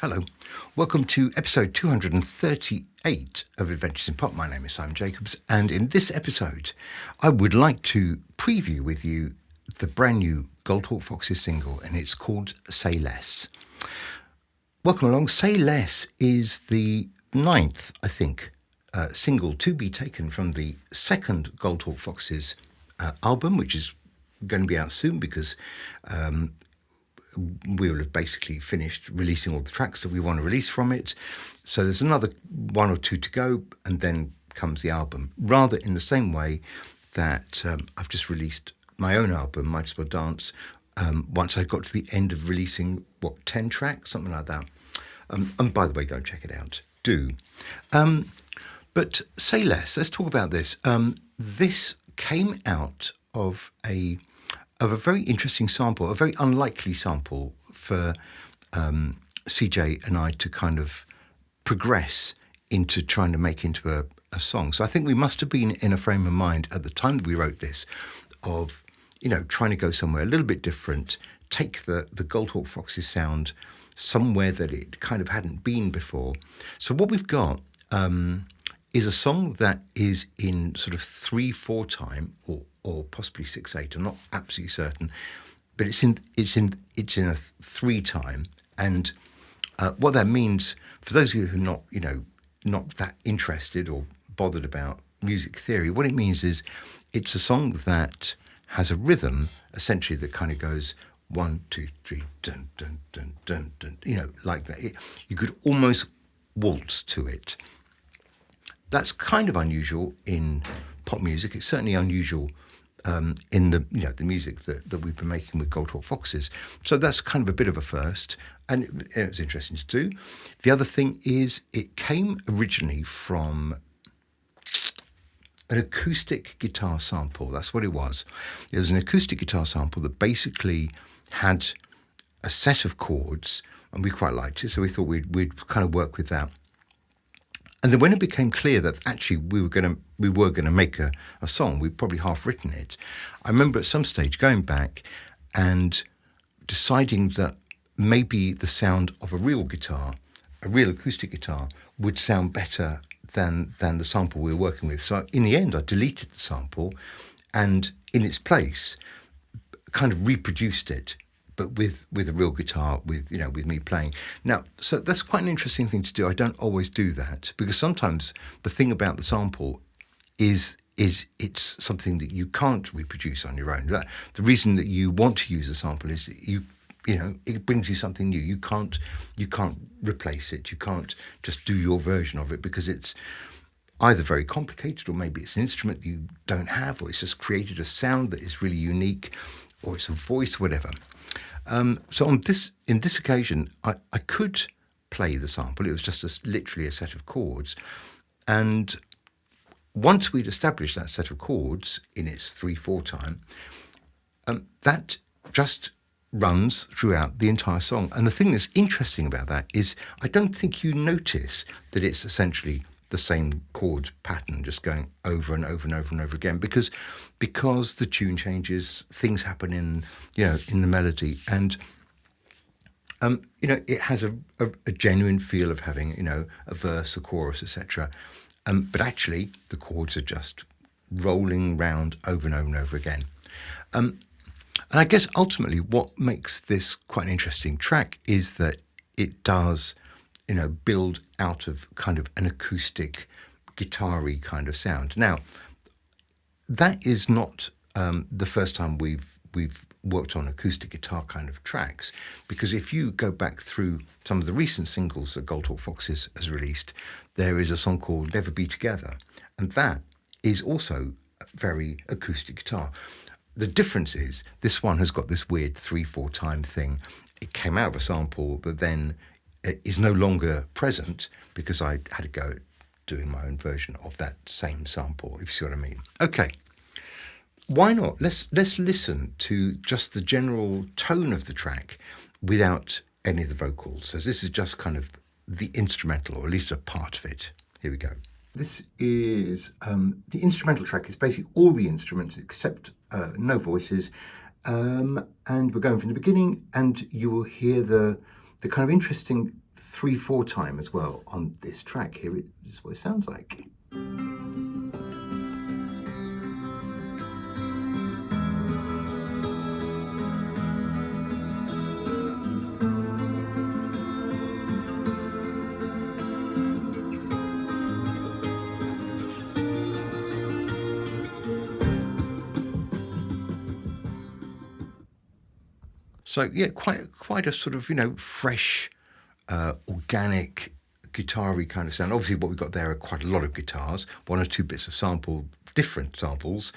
Hello, welcome to episode 238 of Adventures in Pop. My name is Simon Jacobs, and in this episode, I would like to preview with you the brand new Goldhawk Foxes single, and it's called Say Less. Welcome along. Say Less is the ninth, I think, single to be taken from the second Goldhawk Foxes album, which is going to be out soon because we will have basically finished releasing all the tracks that we want to release from it. So there's another one or two to go, and then comes the album. Rather in the same way that I've just released my own album, Might As Well Dance, once I got to the end of releasing, 10 tracks, something like that. And by the way, go and check it out. Do. But Say Less, let's talk about this. This came out of a very interesting sample, a very unlikely sample for CJ and I to kind of progress into trying to make into a song. So I think we must have been in a frame of mind at the time that we wrote this of, trying to go somewhere a little bit different, take the Goldhawk Foxes sound somewhere that it kind of hadn't been before. So what we've got is a song that is in sort of 3/4 time or possibly 6/8. I'm not absolutely certain, but it's in a 3 time. And what that means for those of you who are not that interested or bothered about music theory, what it means is it's a song that has a rhythm essentially that kind of goes 1, 2, 3, dun dun dun dun dun, like that. You could almost waltz to it. That's kind of unusual in pop music. It's certainly unusual in the music that we've been making with Goldhawk Foxes. So that's kind of a bit of a first, and it was interesting to do. The other thing is it came originally from an acoustic guitar sample. That's what it was. It was an acoustic guitar sample that basically had a set of chords, and we quite liked it, so we thought we'd kind of work with that. And then when it became clear that actually we were going to make a song, we'd probably half written it. I remember at some stage going back and deciding that maybe the sound of a real guitar, a real acoustic guitar, would sound better than the sample we were working with. So in the end, I deleted the sample and in its place kind of reproduced it, but with a real guitar, with me playing. Now, so that's quite an interesting thing to do. I don't always do that because sometimes the thing about the sample is it's something that you can't reproduce on your own. The reason that you want to use a sample is it brings you something new. You can't replace it. You can't just do your version of it because it's either very complicated, or maybe it's an instrument that you don't have, or it's just created a sound that is really unique, or it's a voice, whatever. So in this occasion, I could play the sample. It was just literally a set of chords. And once we'd established that set of chords in its 3/4 time, that just runs throughout the entire song. And the thing that's interesting about that is I don't think you notice that it's essentially the same chord pattern just going over and over and over and over again because the tune changes, things happen in the melody, and it has a genuine feel of having a verse, a chorus, etc. But actually the chords are just rolling round over and over and over again. And I guess ultimately what makes this quite an interesting track is that it does build out of kind of an acoustic, guitar-y kind of sound. Now, that is not the first time we've worked on acoustic guitar kind of tracks, because if you go back through some of the recent singles that Goldhawk Foxes has released, there is a song called Never Be Together, and that is also very acoustic guitar. The difference is this one has got this weird 3/4 time thing. It came out of a sample that then is no longer present because I had to go at doing my own version of that same sample, if you see what I mean. Okay, why not? Let's listen to just the general tone of the track without any of the vocals. So this is just kind of the instrumental, or at least a part of it. Here we go. This is the instrumental track. It's basically all the instruments except no voices. And we're going from the beginning, and you will hear the the kind of interesting 3/4 time as well on this track here is what it sounds like. So yeah, quite a sort of, you know, fresh, organic, guitar-y kind of sound. Obviously what we've got there are quite a lot of guitars, 1 or 2 bits of different samples,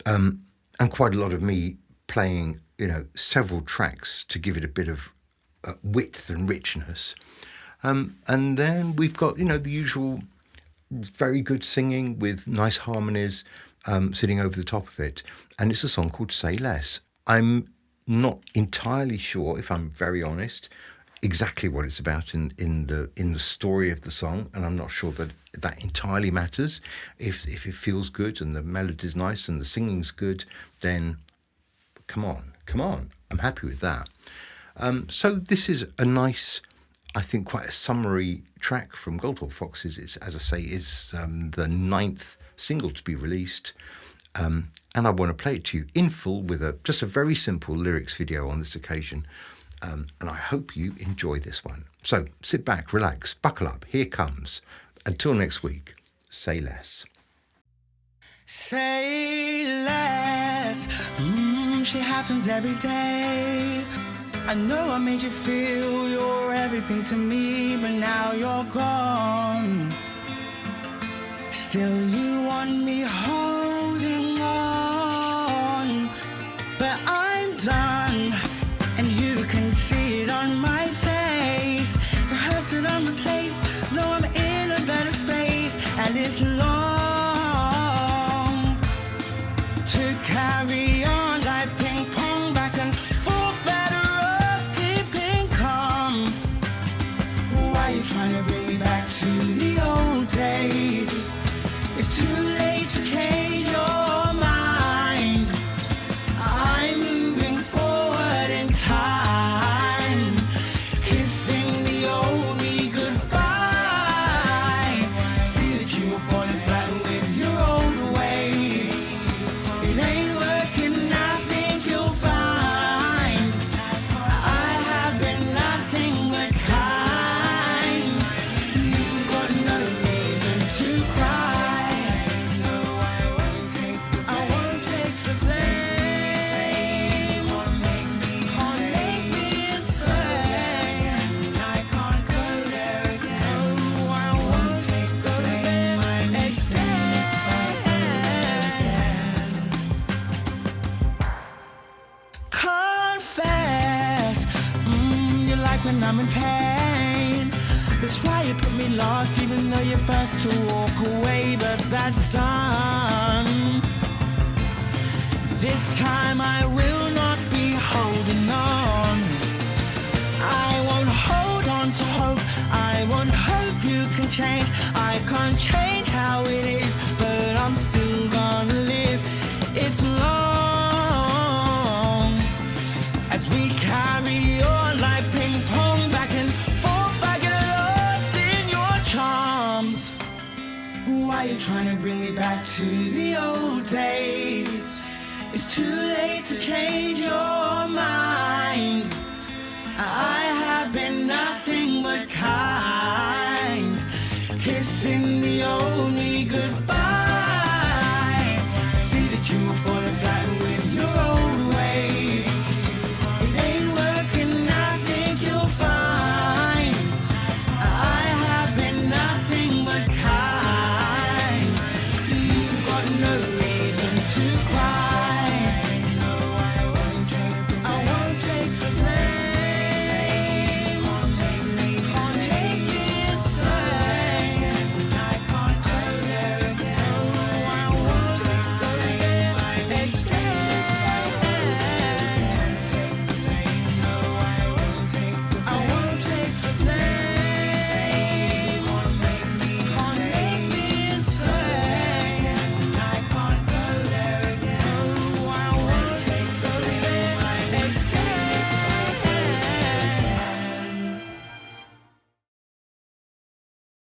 and quite a lot of me playing, you know, several tracks to give it a bit of width and richness. And then we've got, you know, the usual very good singing with nice harmonies sitting over the top of it. And it's a song called Say Less. I'm not entirely sure, if I'm very honest, exactly what it's about in the story of the song, and I'm not sure that entirely matters. If it feels good and the melody's nice and the singing's good, then come on, I'm happy with that. So this is a nice, I think, quite a summary track from Goldhawk Foxes. It's, as I say, is the 9th single to be released. And I want to play it to you in full with just a very simple lyrics video on this occasion. And I hope you enjoy this one. So sit back, relax, buckle up. Here comes. Until next week, Say Less. Say less, shit happens every day. I know I made you feel you're everything to me, but now you're gone. Still you want me holding on, but I'm done, and you can see it on my face. The hurts that I'm replaced, though I'm in a better space, and it's long to carry on like ping pong back and forth, better off keeping calm. Why are you trying to bring me back to the old days? It's too late to change your mind. I'm moving forward in time, kissing the old me goodbye. See that you were falling flat with your old ways. It ain't working, I think you'll find. I have been nothing but kind. You've got no reason to cry. I won't take the blame or make me insane. I can't go there again. No, I won't take the blame. I'm confess, you like when I'm in pain. That's why you put me lost, even though you're first to walk away. But that's done. This time I will not be holding on. I won't hold on to hope. I won't hope you can change. I can't change how it is, but I'm still gonna live. It's long as we carry on like ping pong back and forth. I get lost in your charms. Why are you trying to bring me back to the old days? It's too late to change your mind. I have been